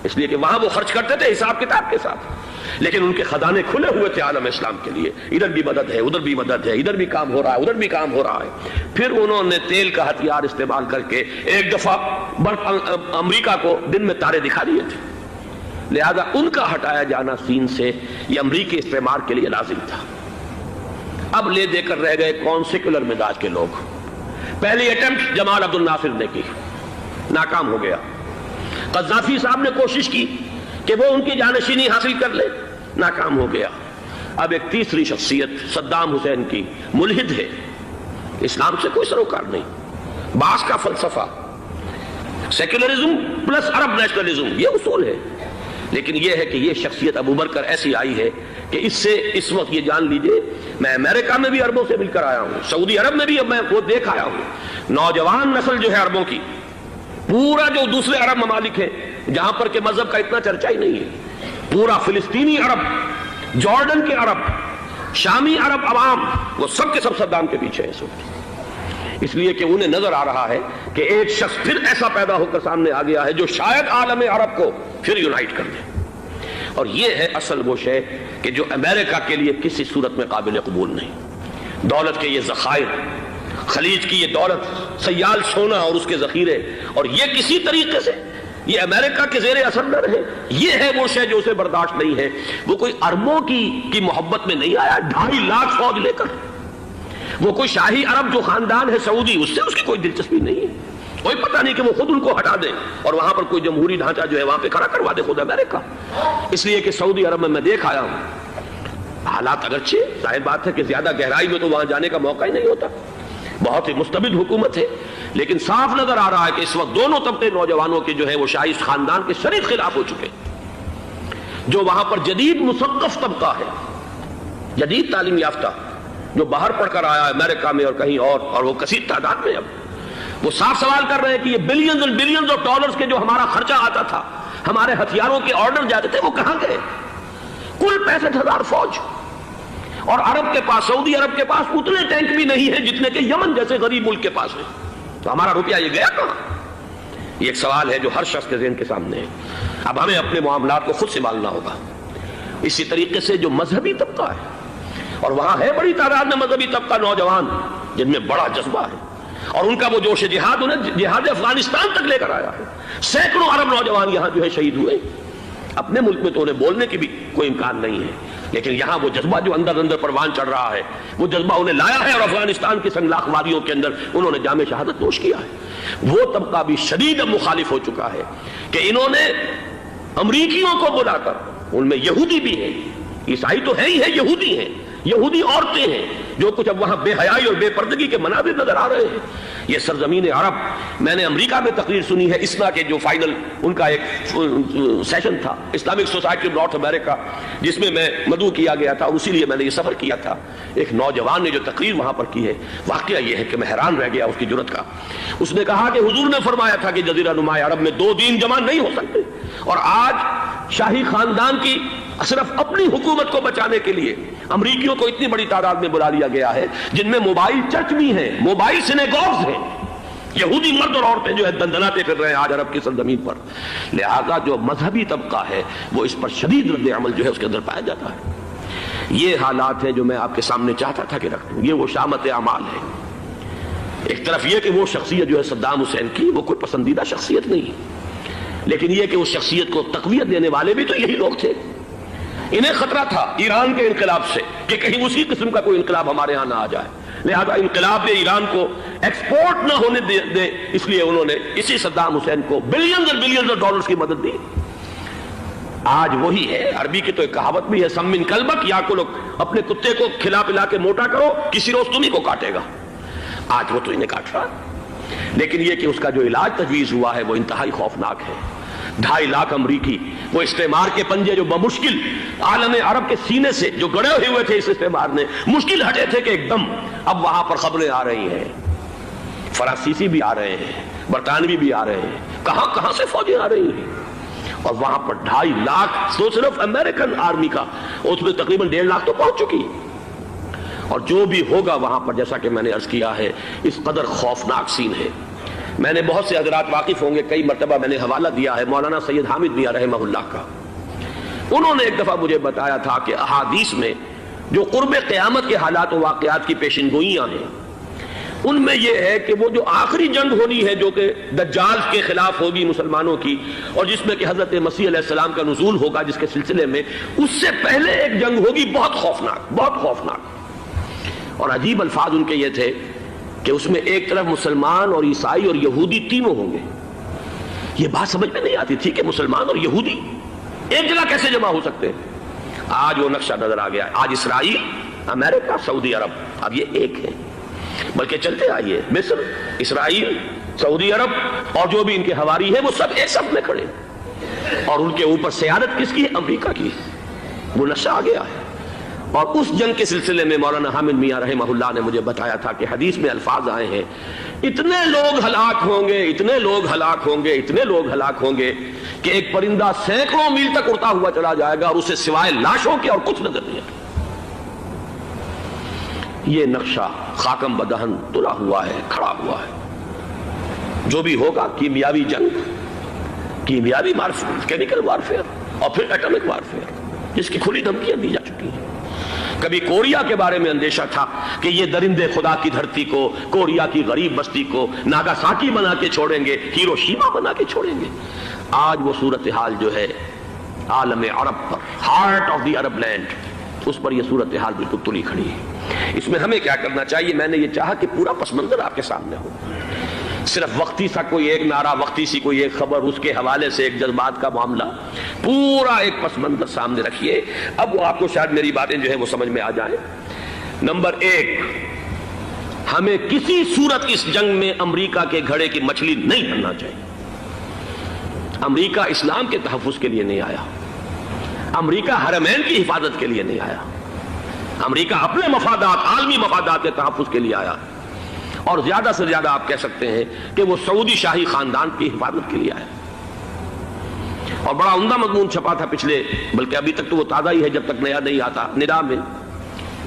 اس لیے کہ وہاں وہ خرچ کرتے تھے حساب کتاب کے ساتھ، لیکن ان کے خزانے کھلے ہوئے تھے عالم اسلام کے لیے، ادھر بھی مدد ہے ادھر بھی مدد ہے، ادھر بھی کام ہو رہا ہے ادھر بھی کام ہو رہا ہے۔ پھر انہوں نے تیل کا ہتھیار استعمال کر کے ایک دفعہ امریکہ کو دن میں تارے دکھا دیے تھے، لہذا ان کا ہٹایا جانا سین سے یہ امریکی استعمار کے لیے لازم تھا۔ اب لے دے کر رہ گئے کون سیکولر مزاج کے لوگ۔ پہلی اٹیمپٹ جمال عبد الناصر نے کی، ناکام ہو گیا۔ قذافی صاحب نے کوشش کی کہ وہ ان کی جانشینی حاصل کر لے، ناکام ہو گیا۔ اب ایک تیسری شخصیت صدام حسین کی، ملحد ہے، اسلام سے کوئی سروکار نہیں، باس کا فلسفہ، سیکولرزم پلس عرب نیشنلزم، یہ اصول ہے۔ لیکن یہ ہے کہ یہ شخصیت ابو بکر ایسی آئی ہے کہ اس سے اس وقت یہ جان لیجئے، میں امریکہ میں بھی عربوں سے مل کر آیا ہوں، سعودی عرب میں بھی اب میں وہ دیکھ آیا ہوں، نوجوان نسل جو ہے عربوں کی، پورا جو دوسرے عرب ممالک ہیں جہاں پر کہ مذہب کا اتنا چرچا ہی نہیں ہے، پورا فلسطینی عرب، جارڈن کے عرب، شامی عرب عوام، وہ سب کے سب صدام کے پیچھے ہیں اس وقت، اس لیے کہ انہیں نظر آ رہا ہے کہ ایک شخص پھر ایسا پیدا ہو کر سامنے آ گیا ہے جو شاید عالم عرب کو پھر یونائٹ کر دے۔ اور یہ ہے اصل وہ شے کہ جو امریکہ کے لیے کسی صورت میں قابل قبول نہیں۔ دولت کے یہ ذخائر، خلیج کی یہ دولت، سیال سونا اور اس کے ذخیرے، اور یہ کسی طریقے سے یہ امریکہ کے زیر اثر نہ رہے، یہ ہے وہ شے جو اسے برداشت نہیں ہے۔ وہ کوئی اربوں کی محبت میں نہیں آیا 2.5 لاکھ فوج لے کر، وہ کوئی شاہی عرب جو خاندان ہے سعودی، اس سے اس کی کوئی دلچسپی نہیں ہے، کوئی پتہ نہیں کہ وہ خود ان کو ہٹا دیں اور وہاں پر کوئی جمہوری ڈھانچہ جو ہے وہاں پہ کھڑا کروا دے خود امریکہ۔ اس لیے کہ سعودی عرب میں دیکھ آیا ہوں، حالات اگرچہ ظاہر بات ہے کہ زیادہ گہرائی میں تو وہاں جانے کا موقع ہی نہیں ہوتا، بہت ہی مستبد حکومت ہے، لیکن صاف نظر آ رہا ہے کہ اس وقت دونوں طبقے نوجوانوں کے جو ہے وہ شاہی خاندان کے شدید خلاف ہو چکے، جو وہاں پر جدید مثقف طبقہ ہے، جدید تعلیم یافتہ، جو باہر پڑھ کر آیا ہے امریکہ میں اور کہیں اور وہ کثیر تعداد میں، اب وہ صاف سوال کر رہے ہیں کہ یہ بلینز اور بلینز آف ڈالرز کے جو ہمارا خرچہ آتا تھا، ہمارے ہتھیاروں کے آرڈر جاتے تھے، وہ کہاں گئے؟ کل 65,000 فوج، اور عرب کے پاس، سعودی عرب کے پاس اتنے ٹینک بھی نہیں ہیں جتنے کہ یمن جیسے غریب ملک کے پاس ہیں، تو ہمارا روپیہ یہ گیا کہاں؟ یہ ایک سوال ہے جو ہر شخص کے ذہن کے سامنے ہے۔ اب ہمیں اپنے معاملات کو خود سنبھالنا ہوگا۔ اسی طریقے سے جو مذہبی طبقہ ہے، اور وہاں ہے بڑی تعداد میں مذہبی طبقہ نوجوان جن میں بڑا جذبہ ہے، اور ان کا وہ جوش جہاد انہیں جہاد افغانستان تک لے کر آیا ہے۔ سینکڑوں عرب نوجوان یہاں جو ہے شہید ہوئے، اپنے ملک میں تو انہیں بولنے کی بھی کوئی امکان نہیں ہے، لیکن یہاں وہ جذبہ جو اندر اندر پروان چڑھ رہا ہے، وہ جذبہ انہیں لایا ہے، اور افغانستان کی سنگلاخ وادیوں کے اندر انہوں نے جام شہادت نوش کیا ہے۔ وہ طبقہ بھی شدید مخالف ہو چکا ہے کہ انہوں نے امریکیوں کو بلا کر، ان میں یہودی بھی ہیں، عیسائی تو ہے ہی ہے، یہودی ہیں، یہودی عورتیں ہیں، جو کچھ اب وہاں بے حیائی اور بے پردگی کے مناظر نظر آ رہے ہیں۔ یہ سرزمین عرب، میں نے امریکہ میں تقریر سنی ہے، اسنا کے جو فائنل ان کا ایک سیشن تھا، اسلامک سوسائٹی آف نارتھ امریکہ، جس میں میں مدعو کیا گیا تھا، اور اسی لیے میں نے یہ سفر کیا تھا۔ ایک نوجوان نے جو تقریر وہاں پر کی ہے، واقعہ یہ ہے کہ میں حیران رہ گیا اس کی جرأت کا۔ اس نے کہا کہ حضور نے فرمایا تھا کہ جزیرہ نما عرب میں 2 دین جمع نہیں ہو سکتے، اور آج شاہی خاندان کی صرف اپنی حکومت کو بچانے کے لیے امریکیوں کو اتنی بڑی تعداد میں بلا لیا گیا ہے، جن میں موبائل چرچ بھی ہیں، موبائل سینیگوگز ہیں، یہودی مرد اور عورتیں جو ہے دندناتے پھر رہے ہیں آج عرب کی سرزمین پر۔ لہذا جو مذہبی طبقہ ہے وہ اس پر شدید رد عمل جو ہے اس کے اندر پایا جاتا ہے۔ یہ حالات ہیں جو میں آپ کے سامنے چاہتا تھا کہ رکھ دوں۔ یہ وہ شامت اعمال ہے۔ ایک طرف یہ کہ وہ شخصیت جو ہے صدام حسین کی، وہ کوئی پسندیدہ شخصیت نہیں، لیکن یہ کہ اس شخصیت کو تقویت دینے والے بھی تو یہی لوگ تھے۔ انہیں خطرہ تھا ایران کے انقلاب سے کہ کہیں اسی قسم کا کوئی انقلاب ہمارے ہاں نہ آ جائے، لہذا انقلاب ایران کو ایکسپورٹ نہ ہونے دے، اس لیے انہوں نے اسی صدام حسین کو بلینز اور بلینز آف ڈالرز کی مدد دی۔ آج وہی ہے، عربی کی تو ایک کہاوت بھی ہے، سمن کلبک، یا کو لوگ اپنے کتے کو کھلا پلا کے موٹا کرو، کسی روز تمہیں کو کاٹے گا۔ آج وہ تو انہیں کاٹ رہا، لیکن یہ کہ اس کا جو علاج تجویز ہوا ہے وہ انتہائی خوفناک ہے۔ 2.5 لاکھ امریکی، وہ استعمار کے پنجے جو بمشکل عالم عرب کے سینے سے جو گڑے ہوئے تھے اس استعمار نے، مشکل ہٹے تھے کہ ایک دم اب وہاں پر خبریں آ رہی ہیں، فرانسیسی بھی آ رہے ہیں، برطانوی بھی آ رہے ہیں، کہاں کہاں سے فوجیں آ رہی ہیں، اور وہاں پر 2.5 لاکھ تو صرف امریکن آرمی کا، اس میں تقریباً 1.5 لاکھ تو پہنچ چکی، اور جو بھی ہوگا وہاں پر، جیسا کہ میں نے عرض کیا ہے، اس قدر خوفناک سین ہے میں نے بہت سے حضرات واقف ہوں گے، کئی مرتبہ میں نے حوالہ دیا ہے مولانا سید حامد میاں رحمہ اللہ کا. انہوں نے ایک دفعہ مجھے بتایا تھا کہ احادیث میں جو قرب قیامت کے حالات و واقعات کی پیشن گوئیاں ہیں، ان میں یہ ہے کہ وہ جو آخری جنگ ہونی ہے جو کہ دجال کے خلاف ہوگی مسلمانوں کی، اور جس میں کہ حضرت مسیح علیہ السلام کا نزول ہوگا جس کے سلسلے میں، اس سے پہلے ایک جنگ ہوگی بہت خوفناک، بہت خوفناک. اور عجیب الفاظ ان کے یہ تھے کہ اس میں ایک طرف مسلمان اور عیسائی اور یہودی تینوں ہوں گے. یہ بات سمجھ میں نہیں آتی تھی کہ مسلمان اور یہودی ایک جگہ کیسے جمع ہو سکتے ہیں. آج وہ نقشہ نظر آ گیا. آج اسرائیل، امریکہ، سعودی عرب اب یہ ایک ہیں. بلکہ چلتے آئیے، مصر، اسرائیل، سعودی عرب اور جو بھی ان کے حواری ہیں وہ سب ایک صف میں کھڑے، اور ان کے اوپر سیادت کس کی ہے؟ امریکہ کی. وہ نقشہ آ گیا ہے. اور اس جنگ کے سلسلے میں مولانا حامد میاں رحمہ اللہ نے مجھے بتایا تھا کہ حدیث میں الفاظ آئے ہیں، اتنے لوگ ہلاک ہوں گے، اتنے لوگ ہلاک ہوں گے، اتنے لوگ ہلاک ہوں گے کہ ایک پرندہ سینکڑوں میل تک اڑتا ہوا چلا جائے گا اور اسے سوائے لاشوں کے اور کچھ نظر نہیں آئے. یہ نقشہ خاکم بدہن تلا ہوا ہے، کھڑا ہوا ہے. جو بھی ہوگا کیمیاوی جنگ، کیمیاوی وارفیئر، کیمیکل وارفیئر، اور پھر ایٹمک وارفیئر، جس کی کھلی دھمکیاں دی جا چکی ہیں. کبھی کوریا کے بارے میں اندیشہ تھا کہ یہ درندے خدا کی دھرتی کو، کوریا کی غریب بستی کو ناگاساکی بنا کے چھوڑیں گے، ہیروشیما بنا کے چھوڑیں گے. آج وہ صورتحال جو ہے عالم عرب پر، heart of the Arab land, اس پر یہ صورتحال بالکل تلی کھڑی ہے. اس میں ہمیں کیا کرنا چاہیے؟ میں نے یہ چاہا کہ پورا پس منظر آپ کے سامنے ہو. صرف وقتی سا کوئی ایک نعرہ، وقتی سی کوئی ایک خبر، اس کے حوالے سے ایک جذبات کا معاملہ، پورا ایک پس منظر سامنے رکھیے. اب وہ آپ کو شاید میری باتیں جو ہے وہ سمجھ میں آ جائیں. نمبر ایک، ہمیں کسی صورت اس جنگ میں امریکہ کے گھڑے کی مچھلی نہیں بننا چاہیے. امریکہ اسلام کے تحفظ کے لیے نہیں آیا، امریکہ حرمین کی حفاظت کے لیے نہیں آیا، امریکہ اپنے مفادات، عالمی مفادات کے تحفظ کے لیے آیا. اور زیادہ سے زیادہ آپ کہہ سکتے ہیں کہ وہ سعودی شاہی خاندان کی حفاظت کے لیے آیا. اور بڑا عمدہ مضمون چھپا تھا پچھلے، بلکہ ابھی تک تو وہ تازہ ہی ہے جب تک نیا نہیں آتا، ندا میں،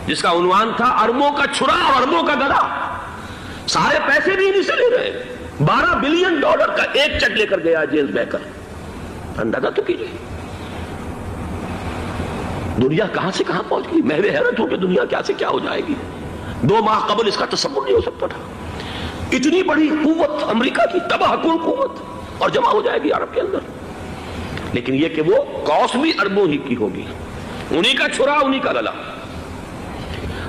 جس کا عنوان تھا اربوں کا چھرا اور اربوں کا گدا. سارے پیسے بھی انہیں سے لے رہے ہیں. $12 بلین کا ایک چیک لے کر گیا جیمز بیکر. اندازہ تو کیجیے دنیا کہاں سے کہاں پہنچ گئی. میں حیرت ہوں کہ دنیا کیا سے کیا ہو جائے گی. 2 ماہ قبل اس کا تصور نہیں ہو سکتا تھا. اتنی بڑی قوت امریکہ کی، تباہ کن قوت، اور جمع ہو جائے گی عرب کے اندر. لیکن یہ کہ وہ کاس بھی اربوں ہی کی ہوگی، انہی کا چھرا، انہی کا گلا.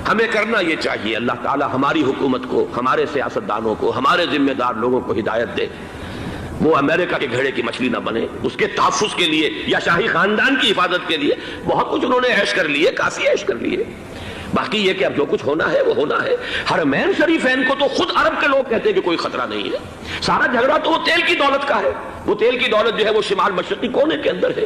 ہمیں کرنا یہ چاہیے، اللہ تعالی ہماری حکومت کو، ہمارے سیاستدانوں کو، ہمارے ذمہ دار لوگوں کو ہدایت دے، وہ امریکہ کے گھڑے کی مچھلی نہ بنے. اس کے تحفظ کے لیے یا شاہی خاندان کی حفاظت کے لیے بہت کچھ انہوں نے عیش کر لیے، کافی عیش کر لیے. باقی یہ کہ اب جو کچھ ہونا ہے وہ ہونا ہے. حرمین شریفین کو تو خود عرب کے لوگ کہتے ہیں کہ کوئی خطرہ نہیں ہے. سارا جھگڑا تو وہ تیل کی دولت کا ہے. وہ تیل کی دولت جو ہے وہ شمال مشرقی کونے کے اندر ہے.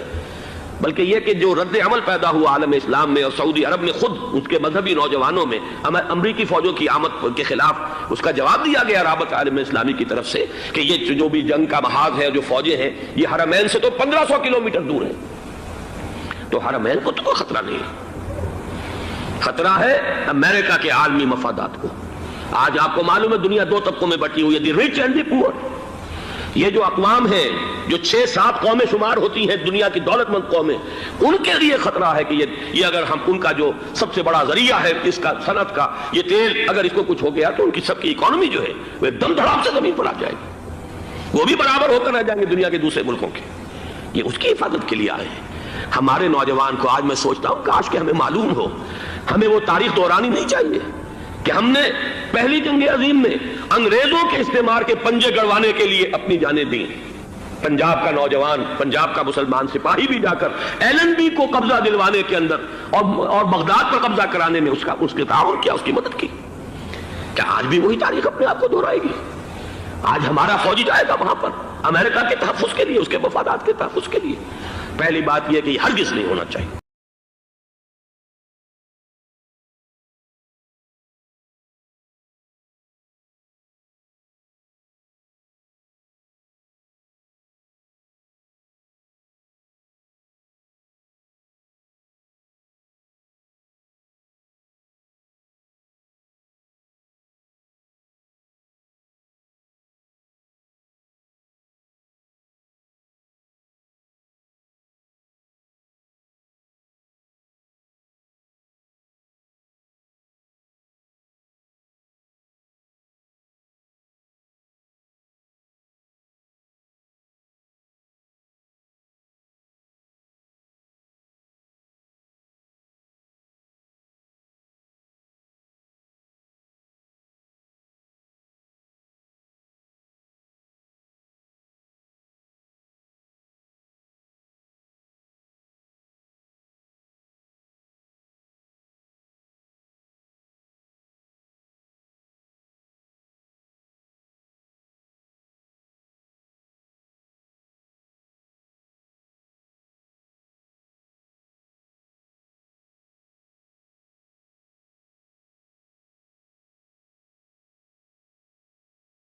بلکہ یہ کہ جو رد عمل پیدا ہوا عالم اسلام میں اور سعودی عرب میں، خود اس کے مذہبی نوجوانوں میں امریکی فوجوں کی آمد کے خلاف اس کا جواب دیا گیا رابطہ عالم اسلامی کی طرف سے کہ یہ جو بھی جنگ کا محاذ ہے، جو فوجیں ہیں، یہ حرمین سے تو 1500 کلومیٹر دور ہیں. تو حرمین کو تو کوئی خطرہ نہیں ہے. خطرہ ہے امریکہ کے عالمی مفادات کو. آج آپ کو معلوم ہے دنیا 2 طبقوں میں بٹی ہوئی ہے، دی رچ اینڈ دی پور. یہ جو اقوام ہیں، جو 6-7 قومیں شمار ہوتی ہیں دنیا کی دولت مند قومیں، ان کے لیے خطرہ ہے کہ یہ اگر ہم ان کا جو سب سے بڑا ذریعہ ہے اس کا صنعت کا، یہ تیل، اگر اس کو کچھ ہو گیا تو ان کی سب کی اکانومی جو ہے وہ ایک دم دھڑام سے زمین پر آ جائے گی. وہ بھی برابر ہو کر رہ جائیں گے دنیا کے دوسرے ملکوں کے. یہ اس کی حفاظت کے لیے آئے ہیں. ہمارے نوجوان کو آج میں سوچتا ہوں کاش کہ ہمیں معلوم ہو، ہمیں وہ تاریخ دہرانی نہیں چاہیے کہ ہم نے پہلی جنگ عظیم میں انگریزوں کے استعمار کے پنجے گڑوانے کے لیے اپنی جانیں دیں. پنجاب کا نوجوان، پنجاب کا مسلمان سپاہی بھی جا کر ایلن بی کو قبضہ دلوانے کے اندر اور بغداد پر قبضہ کرانے میں اس کے تعاون کیا، اس کی مدد کی. کیا آج بھی وہی تاریخ اپنے آپ کو دہرائے گی؟ آج ہمارا فوجی جائے گا وہاں پر امریکہ کے تحفظ کے لیے، اس کے مفادات کے تحفظ کے لیے. پہلی بات یہ کہ یہ ہرگز نہیں ہونا چاہیے.